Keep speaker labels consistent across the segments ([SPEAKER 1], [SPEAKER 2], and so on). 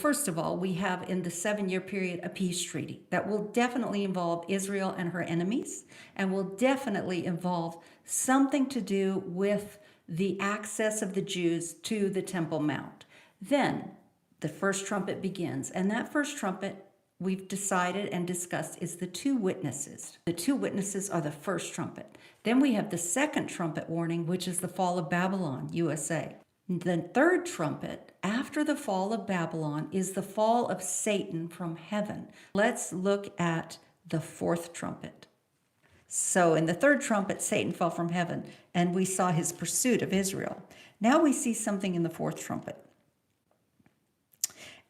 [SPEAKER 1] First of all, we have in the 7-year period a peace treaty that will definitely involve Israel and her enemies, and will definitely involve something to do with the access of the Jews to the Temple Mount. Then the first trumpet begins, and that first trumpet we've decided and discussed is the two witnesses. The two witnesses are the first trumpet. Then we have the second trumpet warning, which is the fall of Babylon, USA. The third trumpet after the fall of Babylon is the fall of Satan from heaven. Let's look at the fourth trumpet. So in the third trumpet, Satan fell from heaven, and we saw his pursuit of Israel. Now we see something in the fourth trumpet.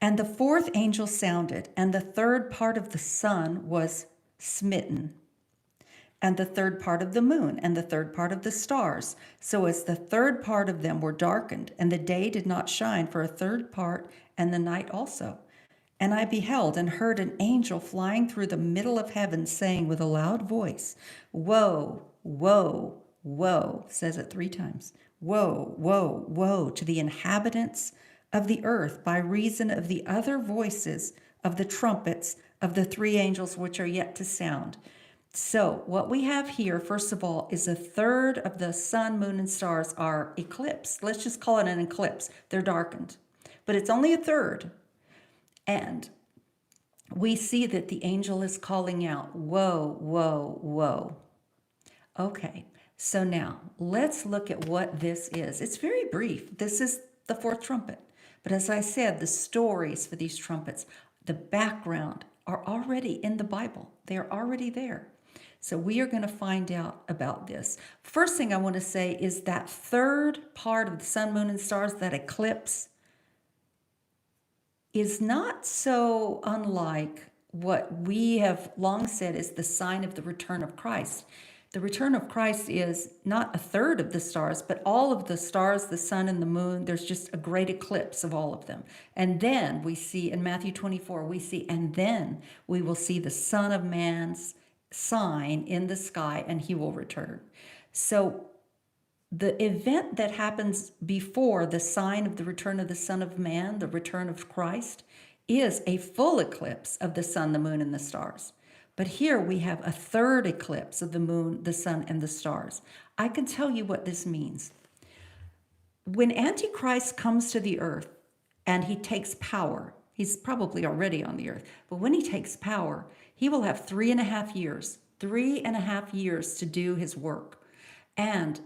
[SPEAKER 1] And the fourth angel sounded, and the third part of the sun was smitten, and the third part of the moon, and the third part of the stars, so as the third part of them were darkened, and the day did not shine for a third part, and the night also. And I beheld and heard an angel flying through the middle of heaven, saying with a loud voice, Woe, woe, woe, says it 3 times. Woe, woe, woe to the inhabitants of the earth by reason of the other voices of the trumpets of the 3 angels which are yet to sound. So what we have here, first of all, is a third of the sun, moon, and stars are eclipsed. Let's just call it an eclipse. They're darkened, but it's only a third. And we see that the angel is calling out, woe, woe, woe. Okay, so now let's look at what this is. It's very brief. This is the fourth trumpet. But as I said, the stories for these trumpets, the background are already in the Bible. They are already there. So we are going to find out about this. First thing I want to say is that third part of the sun, moon, and stars, that eclipse, is not so unlike what we have long said is the sign of the return of Christ. The return of Christ is not a third of the stars, but all of the stars, the sun and the moon. There's just a great eclipse of all of them. And then we see in Matthew 24, and then we will see the Son of Man's sign in the sky, and he will return. So the event that happens before the sign of the return of the Son of Man, the return of Christ, is a full eclipse of the sun, the moon, and the stars. But here we have a third eclipse of the moon, the sun, and the stars. I can tell you what this means. When Antichrist comes to the earth and he takes power, he's probably already on the earth, but when he takes power, he will have 3.5 years, 3.5 years to do his work. And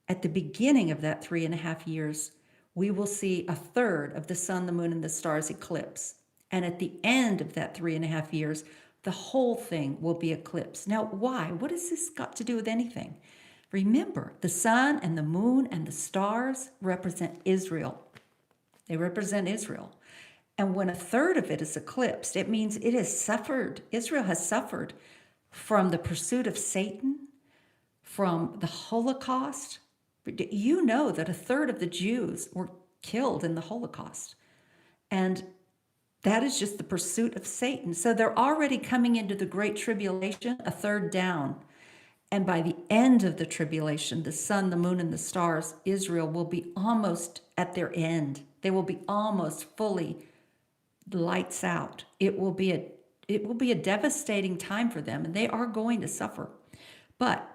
[SPEAKER 1] at the beginning of that 3.5 years, we will see a third of the sun, the moon, and the stars eclipse. And at the end of that 3.5 years, the whole thing will be eclipsed. Now, why? What has this got to do with anything? Remember, the sun and the moon and the stars represent Israel. They represent Israel. And when a third of it is eclipsed, it means it has suffered. Israel has suffered from the pursuit of Satan, from the Holocaust. You know that a third of the Jews were killed in the Holocaust. And that is just the pursuit of Satan. So they're already coming into the Great Tribulation, a third down. And by the end of the tribulation, the sun, the moon, and the stars, Israel will be almost at their end. They will be almost fully lights out. It will be a devastating time for them, and they are going to suffer. But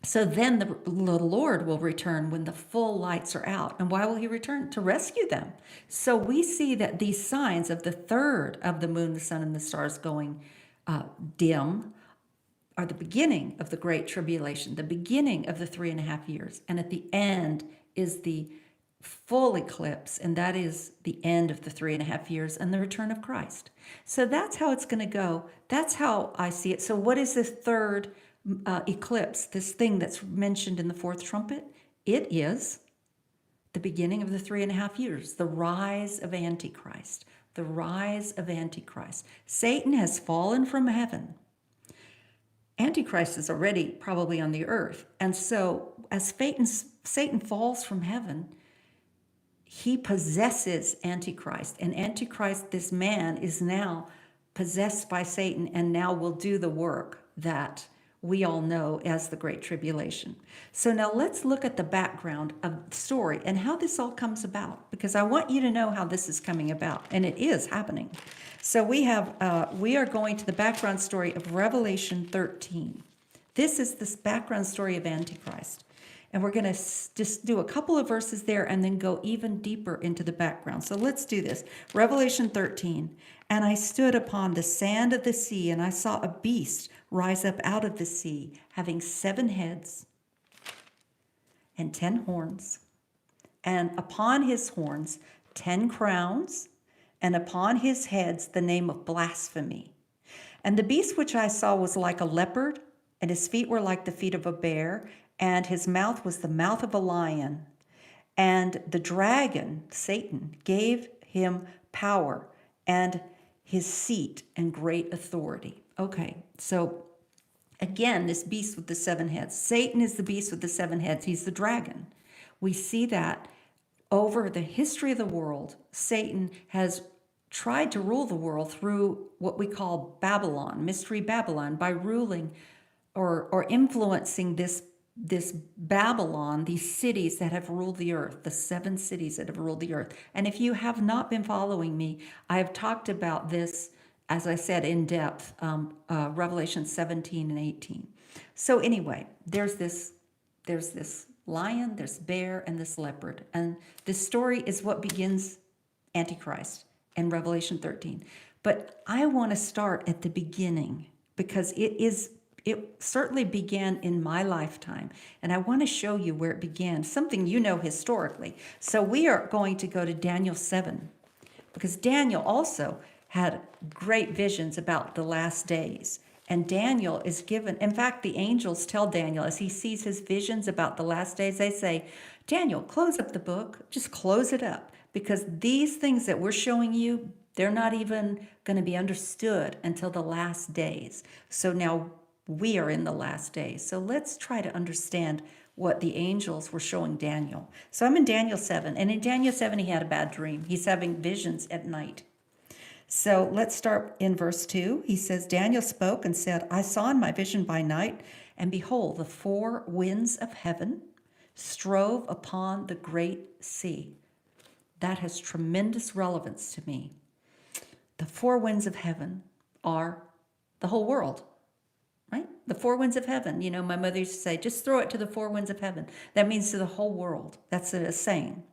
[SPEAKER 1] so then the Lord will return when the full lights are out. And why will he return? To rescue them. So we see that these signs of the third of the moon, the sun, and the stars going dim are the beginning of the Great Tribulation, the beginning of the 3.5 years. And at the end is the full eclipse, and that is the end of the 3.5 years and the return of Christ. So that's how it's going to go. That's how I see it. So what is this third eclipse, this thing that's mentioned in the fourth trumpet? It is the beginning of the 3.5 years, the rise of Antichrist, the rise of Antichrist. Satan has fallen from heaven. Antichrist is already probably on the earth. And so as Satan falls from heaven, he possesses Antichrist. And Antichrist, this man, is now possessed by Satan and now will do the work that we all know as the Great Tribulation. So now let's look at the background of the story and how this all comes about, because I want you to know how this is coming about, and it is happening. So we are going to the background story of Revelation 13. This is this background story of Antichrist. And we're going to just do a couple of verses there and then go even deeper into the background. So let's do this. Revelation 13. And I stood upon the sand of the sea, and I saw a beast rise up out of the sea, having 7 heads and 10 horns, and upon his horns 10 crowns, and upon his heads the name of blasphemy. And the beast which I saw was like a leopard, and his feet were like the feet of a bear, and his mouth was the mouth of a lion. And the dragon, Satan, gave him power and his seat and great authority. Okay, so again, this beast with the 7 heads. Satan is the beast with the 7 heads. He's the dragon. We see that over the history of the world, Satan has tried to rule the world through what we call Babylon, Mystery Babylon, by ruling or influencing this Babylon, these cities that have ruled the earth, the 7 cities that have ruled the earth. And if you have not been following me, I have talked about this, as I said, in depth, Revelation 17 and 18. So anyway, there's this lion, this bear, and this leopard. And this story is what begins Antichrist in Revelation 13. But I want to start at the beginning, because it certainly began in my lifetime. And I want to show you where it began, something you know historically. So we are going to go to Daniel 7, because Daniel also had great visions about the last days. And Daniel is given, in fact, the angels tell Daniel as he sees his visions about the last days, they say, Daniel, close up the book, just close it up, because these things that we're showing you, they're not even going to be understood until the last days. So now we are in the last days. So let's try to understand what the angels were showing Daniel. So I'm in Daniel 7, and in Daniel 7, he had a bad dream. He's having visions at night. So let's start in verse 2. He says, Daniel spoke and said, I saw in my vision by night, and behold, the 4 winds of heaven strove upon the great sea. That has tremendous relevance to me. The 4 winds of heaven are the whole world. Right? The 4 winds of heaven. You know, my mother used to say, just throw it to the 4 winds of heaven. That means to the whole world. That's a saying.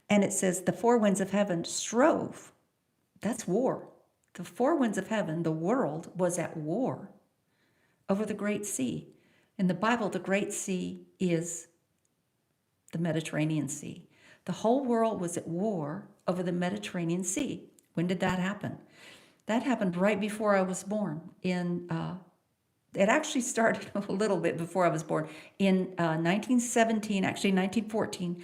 [SPEAKER 1] And it says the 4 winds of heaven strove. That's war. The 4 winds of heaven, the world was at war over the great sea. In the Bible, the great sea is the Mediterranean Sea. The whole world was at war over the Mediterranean Sea. When did that happen? That happened right before I was born it actually started a little bit before I was born. In 1917, actually 1914,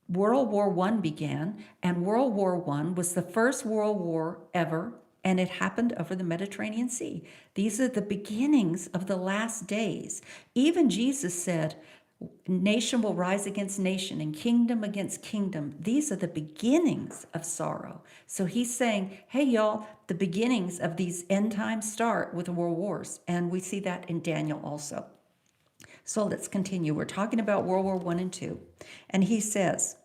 [SPEAKER 1] World War I began, and World War I was the first world war ever, and it happened over the Mediterranean Sea. These are the beginnings of the last days. Even Jesus said, nation will rise against nation and kingdom against kingdom. These are the beginnings of sorrow. So he's saying, hey, y'all, the beginnings of these end times start with world wars. And we see that in Daniel also. So let's continue. We're talking about World War I and II. And he says,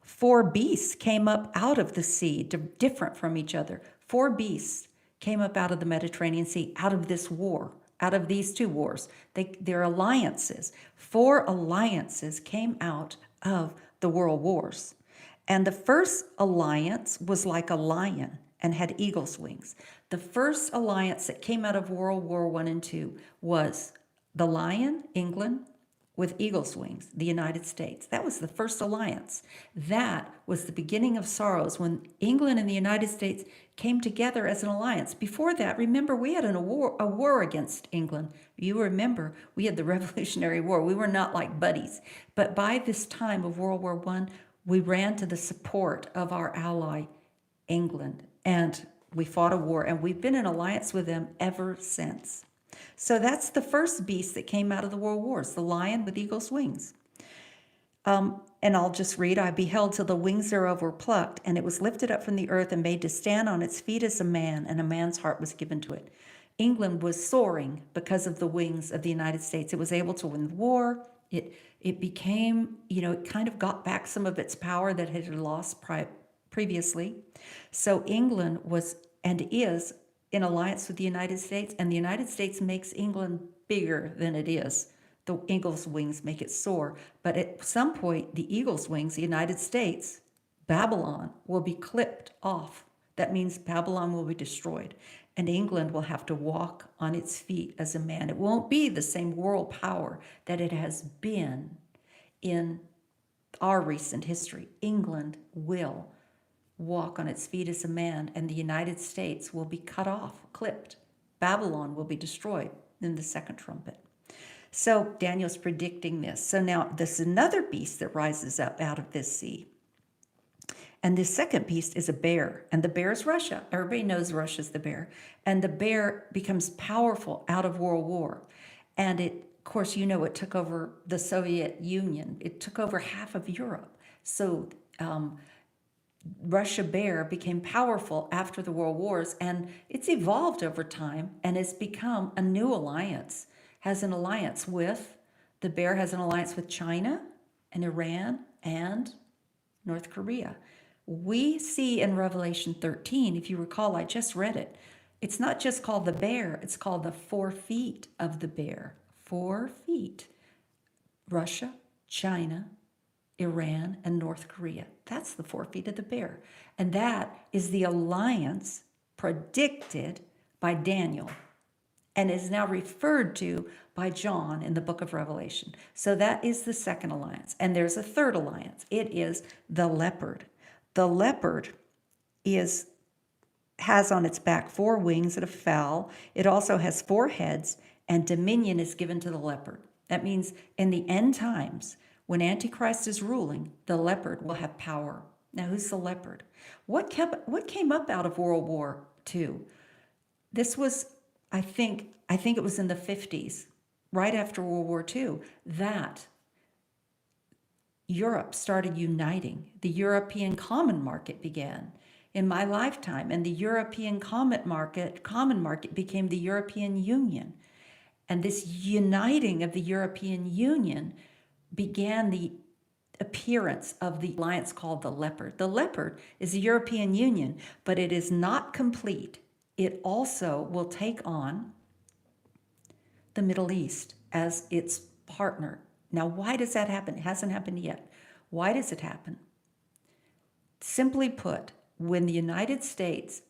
[SPEAKER 1] 4 beasts came up out of the sea, different from each other. 4 beasts came up out of the Mediterranean Sea, out of this war. Out of these 2 wars. They're alliances. 4 alliances came out of the world wars. And the first alliance was like a lion and had eagle's wings. The first alliance that came out of World War I and II was the lion, England, with eagle's wings, the United States. That was the first alliance. That was the beginning of sorrows when England and the United States came together as an alliance. Before that, remember, we had a war against England. You remember, we had the Revolutionary War. We were not like buddies. But by this time of World War I, we ran to the support of our ally, England, and we fought a war, and we've been in alliance with them ever since. So that's the first beast that came out of the world wars, the lion with eagle's wings. And I'll just read, I beheld till the wings thereof were plucked, and it was lifted up from the earth and made to stand on its feet as a man, and a man's heart was given to it. England was soaring because of the wings of the United States. It was able to win the war. It became, it kind of got back some of its power that it had lost previously. So England was and is in alliance with the United States, and the United States makes England bigger than it is. The eagle's wings make it soar. But at some point, the eagle's wings, the United States, Babylon, will be clipped off. That means Babylon will be destroyed, and England will have to walk on its feet as a man. It won't be the same world power that it has been in our recent history. England will walk on its feet as a man, and the United States will be cut off, clipped. Babylon will be destroyed in the second trumpet. So Daniel's predicting this. So now there's another beast that rises up out of this sea. And this second beast is a bear, and the bear is Russia. Everybody knows Russia's the bear. And the bear becomes powerful out of World War. And it, of course, it took over the Soviet Union. It took over half of Europe. So Russia bear became powerful after the World Wars, and it's evolved over time, and it's become a new alliance. The bear has an alliance with China and Iran and North Korea. We see in Revelation 13, if you recall, I just read it. It's not just called the bear, it's called the 4 feet of the bear. 4 feet. Russia, China, Iran, and North Korea. That's the 4 feet of the bear. And that is the alliance predicted by Daniel and is now referred to by John in the book of Revelation. So that is the second alliance. And there's a third alliance. It is the leopard. The leopard has on its back 4 wings of a fowl. It also has 4 heads, and dominion is given to the leopard. That means in the end times, when Antichrist is ruling, the leopard will have power. Now, who's the leopard? What came up out of World War II? This was, I think it was in the 50s, right after World War II, that Europe started uniting. The European common market began in my lifetime, and the European common market became the European Union. And this uniting of the European Union began the appearance of the alliance called the leopard. The leopard is the European Union, but it is not complete. It also will take on the Middle East as its partner. Now, why does that happen? It hasn't happened yet. Why does it happen? Simply put, when the United States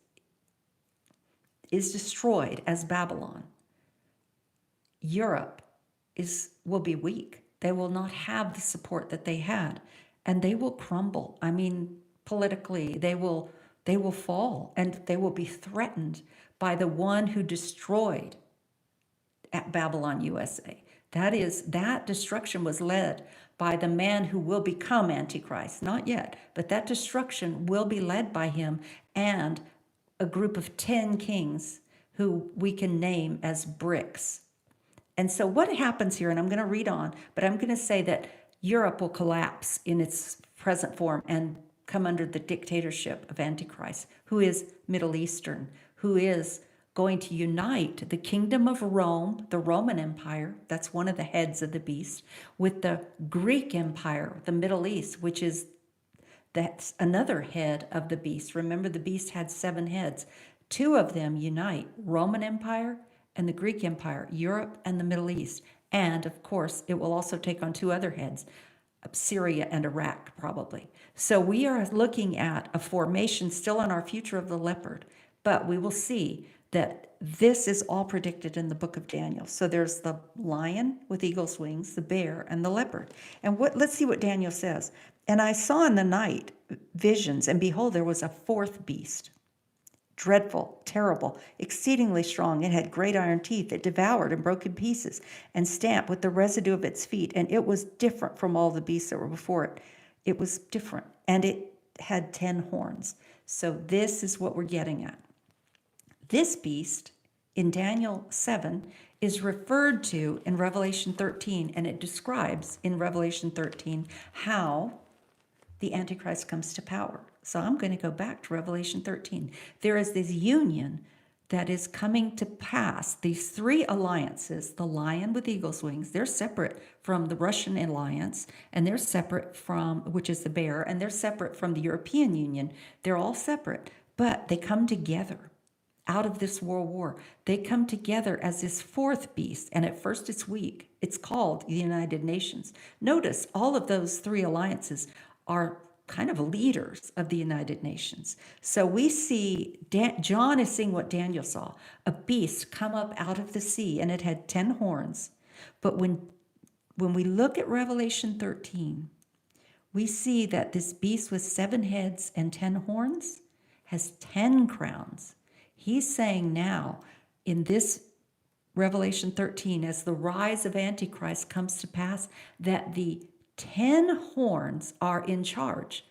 [SPEAKER 1] is destroyed as Babylon, Europe will be weak. They will not have the support that they had, and they will crumble. I mean, politically, they will fall, and they will be threatened by the one who destroyed at Babylon, USA. That destruction was led by the man who will become Antichrist. Not yet, but that destruction will be led by him and a group of 10 kings who we can name as bricks. And so what happens here, and I'm going to read on, but I'm going to say that Europe will collapse in its present form and come under the dictatorship of Antichrist, who is Middle Eastern, who is going to unite the kingdom of Rome, the Roman Empire, that's one of the heads of the beast, with the Greek Empire, the Middle East, that's another head of the beast. Remember, the beast had 7 heads. 2 of them unite, Roman Empire and the Greek Empire, Europe and the Middle East. And of course, it will also take on 2 other heads, Syria and Iraq, probably. So we are looking at a formation still in our future of the leopard, but we will see that this is all predicted in the book of Daniel. So there's the lion with eagle's wings, the bear, and the leopard. And let's see what Daniel says. And I saw in the night visions, and behold, there was a 4th beast, dreadful, terrible, exceedingly strong. It had great iron teeth. It devoured and broke in pieces and stamped with the residue of its feet. And it was different from all the beasts that were before it. It was different. And it had 10 horns. So this is what we're getting at. This beast in Daniel 7 is referred to in Revelation 13, and it describes in Revelation 13 how the Antichrist comes to power. So I'm going to go back to Revelation 13. There is this union that is coming to pass. These three alliances, the lion with eagle's wings, they're separate from the Russian alliance, and they're separate from, which is the bear, and they're separate from the European Union. They're all separate, but they come together out of this world war. They come together as this fourth beast, and at first it's weak. It's called the United Nations. Notice all of those three alliances are kind of leaders of the United Nations. So we see, John is seeing what Daniel saw, a beast come up out of the sea, and it had 10 horns. But when we look at Revelation 13, we see that this beast with 7 heads and 10 horns has 10 crowns. He's saying now in this Revelation 13, as the rise of Antichrist comes to pass, that the 10 horns are in charge.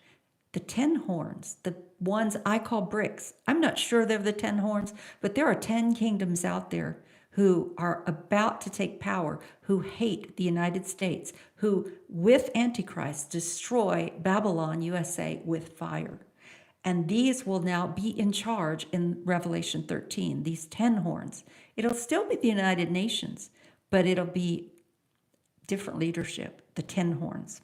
[SPEAKER 1] The 10 horns, the ones I call bricks. I'm not sure they're the 10 horns, but there are 10 kingdoms out there who are about to take power, who hate the United States, who, with Antichrist, destroy Babylon, USA, with fire. And these will now be in charge in Revelation 13, these 10 horns. It'll still be the United Nations, but it'll be different leadership, the 10 horns.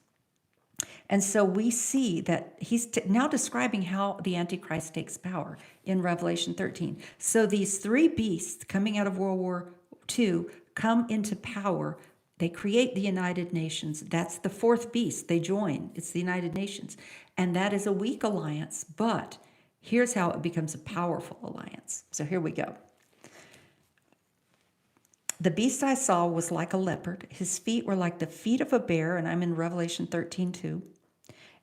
[SPEAKER 1] And so we see that he's now describing how the Antichrist takes power in Revelation 13. So these three beasts coming out of World War II come into power. They create the United Nations. That's the fourth beast. They join. It's the United Nations. And that is a weak alliance, but here's how it becomes a powerful alliance. So here we go. The beast I saw was like a leopard. His feet were like the feet of a bear, and I'm in Revelation 13:2.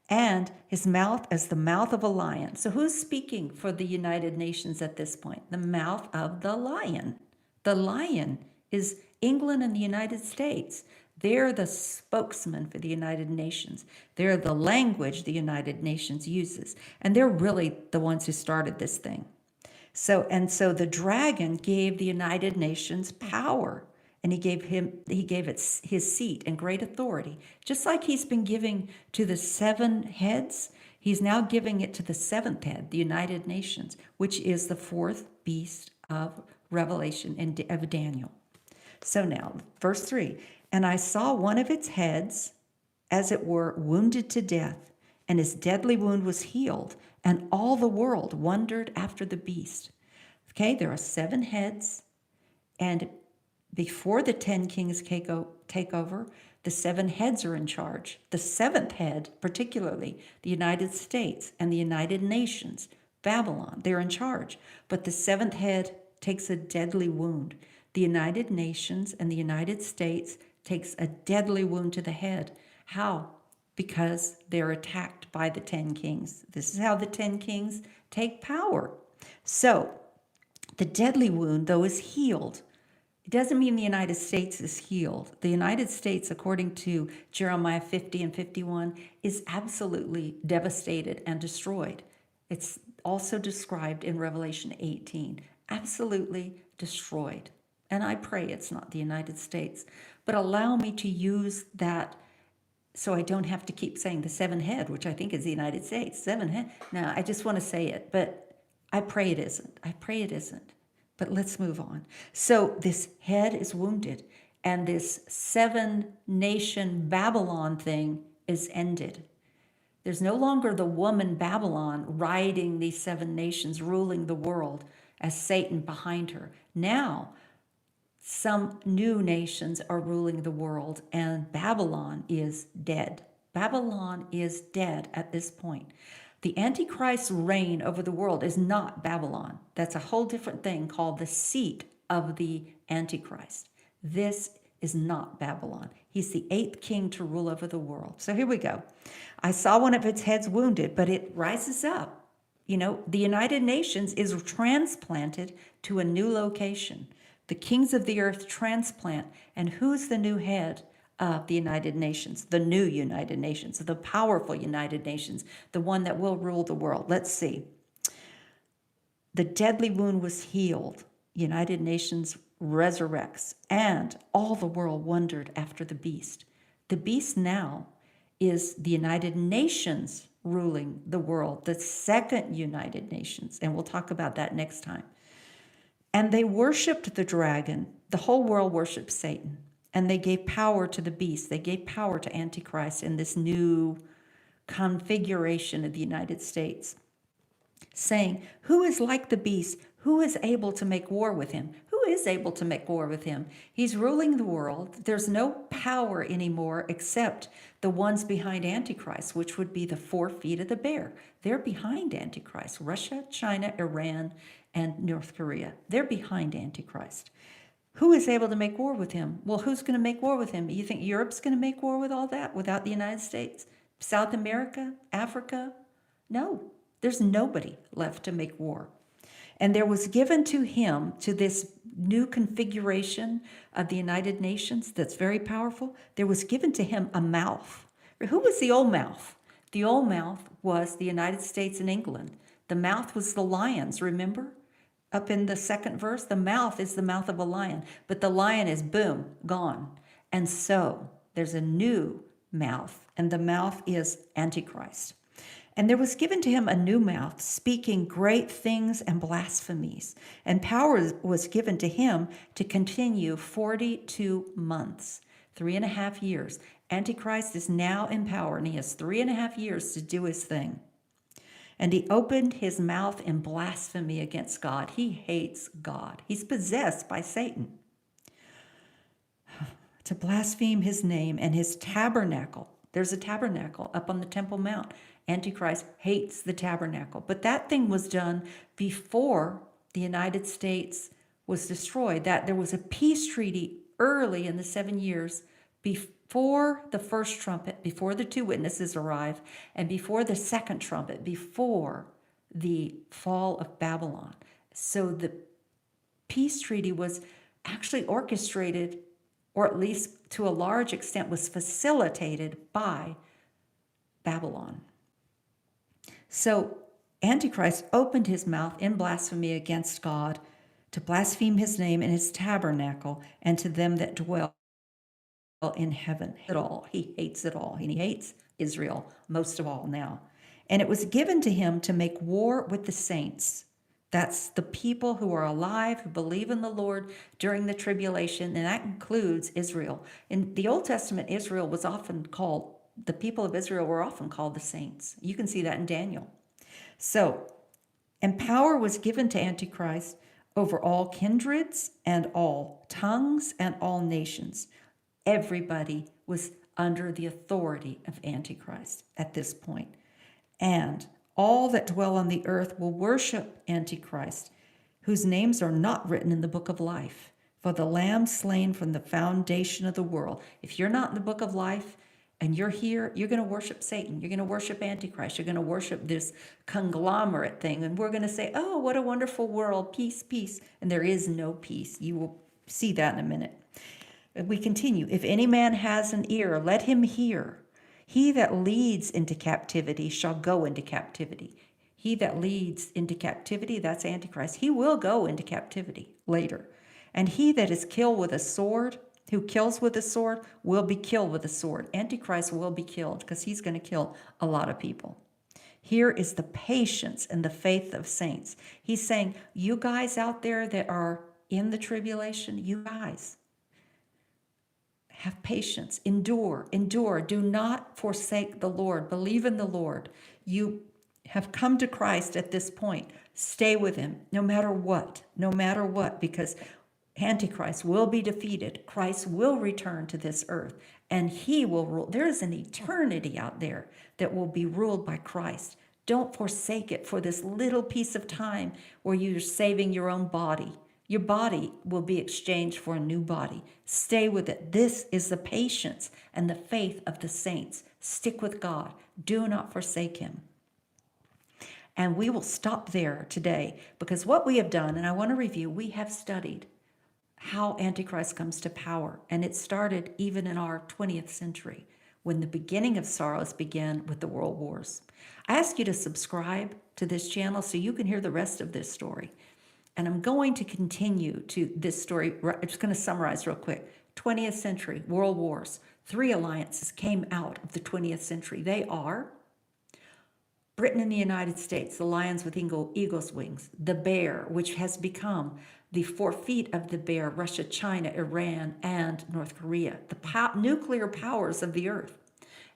[SPEAKER 1] And his mouth as the mouth of a lion. So who's speaking for the United Nations at this point? The mouth of the lion. The lion is England and the United States. They're the spokesman for the United Nations. They're the language the United Nations uses. And they're really the ones who started this thing. So the dragon gave the United Nations power, and he gave it his seat and great authority. Just like he's been giving to the 7 heads, he's now giving it to the 7th head, the United Nations, which is the 4th beast of Revelation and of Daniel. So now, verse 3, and I saw one of its heads, as it were, wounded to death, and his deadly wound was healed, and all the world wondered after the beast. Okay, there are 7 heads, and before the 10 kings take over, the 7 heads are in charge. The 7th head, particularly the United States and the United Nations, Babylon, they're in charge. But the 7th head takes a deadly wound. The United Nations and the United States takes a deadly wound to the head. How? Because they're attacked by the 10 kings. This is how the 10 kings take power. So the deadly wound, though, is healed. It doesn't mean the United States is healed. The United States, according to Jeremiah 50 and 51, is absolutely devastated and destroyed. It's also described in Revelation 18, absolutely destroyed. And I pray it's not the United States. But allow me to use that so I don't have to keep saying the 7 head, which I think is the United States. 7 head. No, I just want to say it, but I pray it isn't. I pray it isn't. But let's move on. So this head is wounded, and this 7-nation Babylon thing is ended. There's no longer the woman Babylon riding these 7 nations, ruling the world as Satan behind her. Now, some new nations are ruling the world, and Babylon is dead. Babylon is dead at this point. The Antichrist's reign over the world is not Babylon. That's a whole different thing called the seat of the Antichrist. This is not Babylon. He's the 8th king to rule over the world. So here we go. I saw one of its heads wounded, but it rises up. You know, the United Nations is transplanted to a new location. The kings of the earth transplant. And who's the new head of the United Nations? The new United Nations, the powerful United Nations, the one that will rule the world. Let's see. The deadly wound was healed. United Nations resurrects, and all the world wondered after the beast. The beast now is the United Nations ruling the world, the 2nd United Nations, and we'll talk about that next time. And they worshiped the dragon. The whole world worshiped Satan. And they gave power to the beast. They gave power to Antichrist in this new configuration of the United States, saying, who is like the beast? Who is able to make war with him? Who is able to make war with him? He's ruling the world. There's no power anymore except the ones behind Antichrist, which would be the 4 feet of the bear. They're behind Antichrist. Russia, China, Iran, and North Korea. They're behind Antichrist. Who is able to make war with him? Well, who's going to make war with him? You think Europe's going to make war with all that without the United States? South America? Africa? No, there's nobody left to make war. And there was given to him, to this new configuration of the United Nations that's very powerful, there was given to him a mouth. Who was the old mouth? The old mouth was the United States and England. The mouth was the lions, remember? Up in the second verse, the mouth is the mouth of a lion, but the lion is, boom, gone. And so there's a new mouth, and the mouth is Antichrist. And there was given to him a new mouth, speaking great things and blasphemies. And power was given to him to continue 42 months, 3.5 years. Antichrist is now in power, and he has 3.5 years to do his thing. And he opened his mouth in blasphemy against God. He hates God. He's possessed by Satan. To blaspheme his name and his tabernacle. There's a tabernacle up on the Temple Mount. Antichrist hates the tabernacle. But that thing was done before the United States was destroyed. That there was a peace treaty early in the 7 years before the first trumpet, before the 2 witnesses arrive, and before the second trumpet, before the fall of Babylon. So the peace treaty was actually orchestrated, or at least to a large extent was facilitated by Babylon. So Antichrist opened his mouth in blasphemy against God, to blaspheme his name and his tabernacle, and to them that dwell in heaven. It all. He hates it all. And he hates Israel most of all now. And it was given to him to make war with the saints. That's the people who are alive, who believe in the Lord during the tribulation, and that includes Israel. In the Old Testament, Israel was often called, the people of Israel were often called the saints. You can see that in Daniel. So, and power was given to Antichrist over all kindreds and all tongues and all nations. Everybody was under the authority of Antichrist at this point. And all that dwell on the earth will worship Antichrist, whose names are not written in the book of life, for the Lamb slain from the foundation of the world. If you're not in the book of life and you're here, you're going to worship Satan. You're going to worship Antichrist. You're going to worship this conglomerate thing. And we're going to say, oh, what a wonderful world. Peace, peace. And there is no peace. You will see that in a minute. We continue. If any man has an ear, let him hear. He that leads into captivity shall go into captivity. He that leads into captivity, that's Antichrist. He will go into captivity later. And he that is killed with a sword, who kills with a sword, will be killed with a sword. Antichrist will be killed because he's going to kill a lot of people. Here is the patience and the faith of saints. He's saying, you guys out there that are in the tribulation, you guys, have patience, endure, do not forsake the Lord, believe in the Lord. You have come to Christ at this point. Stay with him no matter what, because Antichrist will be defeated. Christ will return to this earth and he will rule. There is an eternity out there that will be ruled by Christ. Don't forsake it for this little piece of time where you're saving your own body. Your body will be exchanged for a new body. Stay with it. This is the patience and the faith of the saints. Stick with God. Do not forsake him. And we will stop there today because what we have done, and I want to review, we have studied how Antichrist comes to power. And it started even in our 20th century when the beginning of sorrows began with the world wars. I ask you to subscribe to this channel so you can hear the rest of this story. And I'm going to continue to this story. I'm just going to summarize real quick. 20th century, world wars. 3 alliances came out of the 20th century. They are Britain and the United States, the lions with eagle's wings, the bear, which has become the 4 feet of the bear, Russia, China, Iran, and North Korea, the nuclear powers of the earth.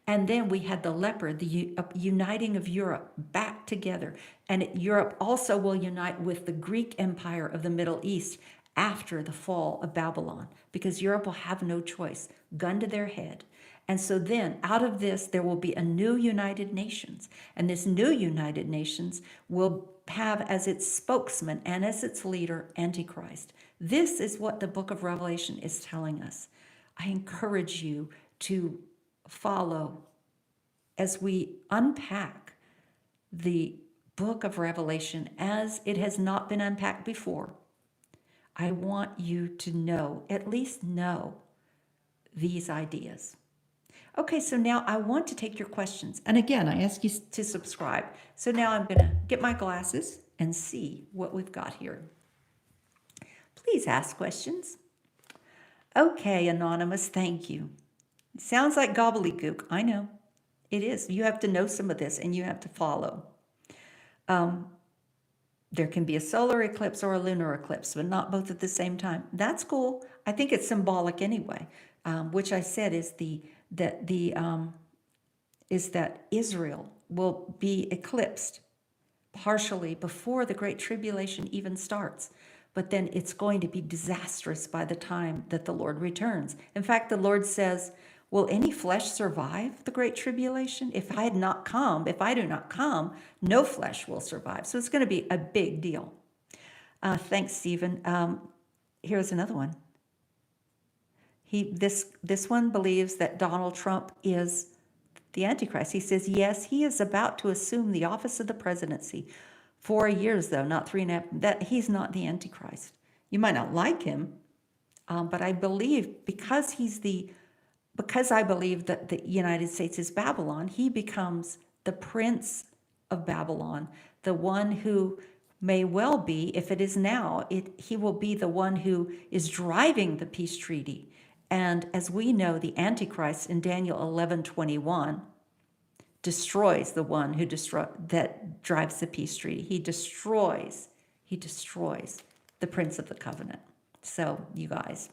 [SPEAKER 1] And then we had the leopard, the uniting of Europe back together. And Europe also will unite with the Greek Empire of the Middle East after the fall of Babylon, because Europe will have no choice, gun to their head. And so then out of this, there will be a new United Nations. And this new United Nations will have as its spokesman and as its leader, Antichrist. This is what the book of Revelation is telling us. I encourage you to follow as we unpack the book of Revelation as it has not been unpacked before. I want you to know, at least know, these ideas. Okay, so now I want to take your questions. And again, I ask you to subscribe. So now I'm going to get my glasses and see what we've got here. Please ask questions. Okay, Anonymous, thank you. It sounds like gobbledygook. I know. It is. You have to know some of this and you have to follow. There can be a solar eclipse or a lunar eclipse, but not both at the same time. That's cool. I think it's symbolic anyway, which I said is that Israel will be eclipsed partially before the Great Tribulation even starts. But then it's going to be disastrous by the time that the Lord returns. In fact, the Lord says, will any flesh survive the Great Tribulation? If I do not come, no flesh will survive. So it's going to be a big deal. Thanks, Stephen. Here's another one. This one believes that Donald Trump is the Antichrist. He says, yes, he is about to assume the office of the presidency. 4 years, though, not 3.5. That he's not the Antichrist. You might not like him, but I believe because I believe that the United States is Babylon, he becomes the prince of Babylon, the one who may well be, if it is now, he will be the one who is driving the peace treaty. And as we know, the Antichrist in Daniel 11:21 destroys the one that drives the peace treaty. He destroys the prince of the covenant. So, you guys,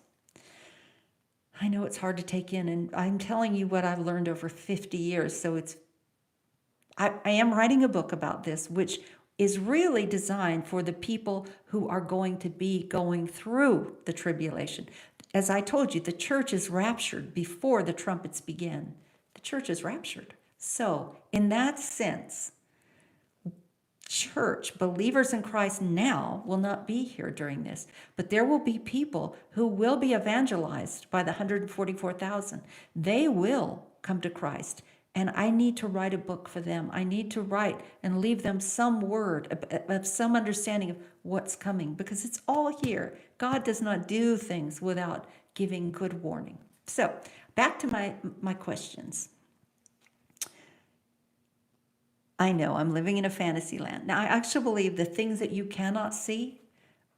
[SPEAKER 1] I know it's hard to take in, and I'm telling you what I've learned over 50 years. So I am writing a book about this, which is really designed for the people who are going to be going through the tribulation. As I told you, the church is raptured before the trumpets begin. The church is raptured. So in that sense, church, believers in Christ now will not be here during this, but there will be people who will be evangelized by the 144,000. They will come to Christ, and I need to write a book for them. I need to write and leave them some word of some understanding of what's coming, because it's all here. God does not do things without giving good warning. So back to my questions. I know I'm living in a fantasy land. Now, I actually believe the things that you cannot see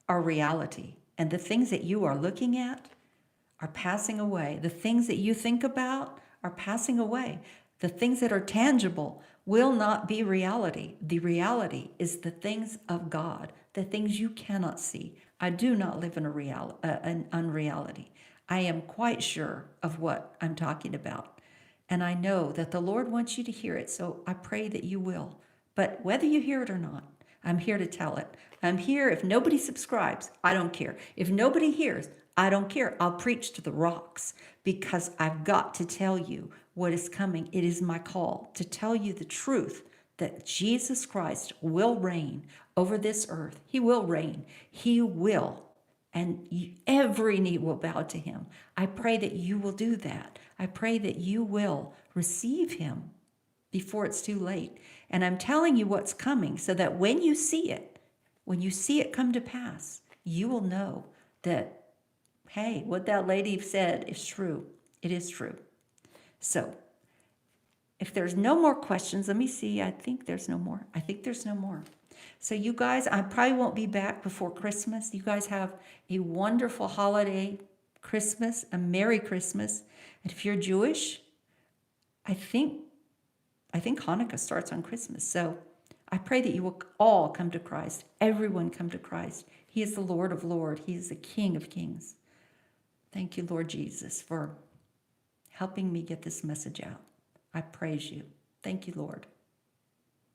[SPEAKER 1] are reality. And the things that you are looking at are passing away. The things that you think about are passing away. The things that are tangible will not be reality. The reality is the things of God, the things you cannot see. I do not live in an unreality. I am quite sure of what I'm talking about. And I know that the Lord wants you to hear it, so I pray that you will. But whether you hear it or not, I'm here to tell it. I'm here. If nobody subscribes, I don't care. If nobody hears, I don't care. I'll preach to the rocks, because I've got to tell you what is coming. It is my call to tell you the truth, that Jesus Christ will reign over this earth. He will reign. He will. And every knee will bow to him. I pray that you will do that. I pray that you will receive him before it's too late. And I'm telling you what's coming, so that when you see it come to pass, you will know that, hey, what that lady said is true. It is true. So if there's no more questions, let me see. I think there's no more. So you guys, I probably won't be back before Christmas. You guys have a wonderful holiday, Christmas, a Merry Christmas. And if you're Jewish, I think I think Hanukkah starts on Christmas. So I pray that you will all come to Christ. Everyone come to Christ. He is the Lord of Lords. He is the King of Kings. Thank you, Lord Jesus, for helping me get this message out. I praise you. Thank you, Lord.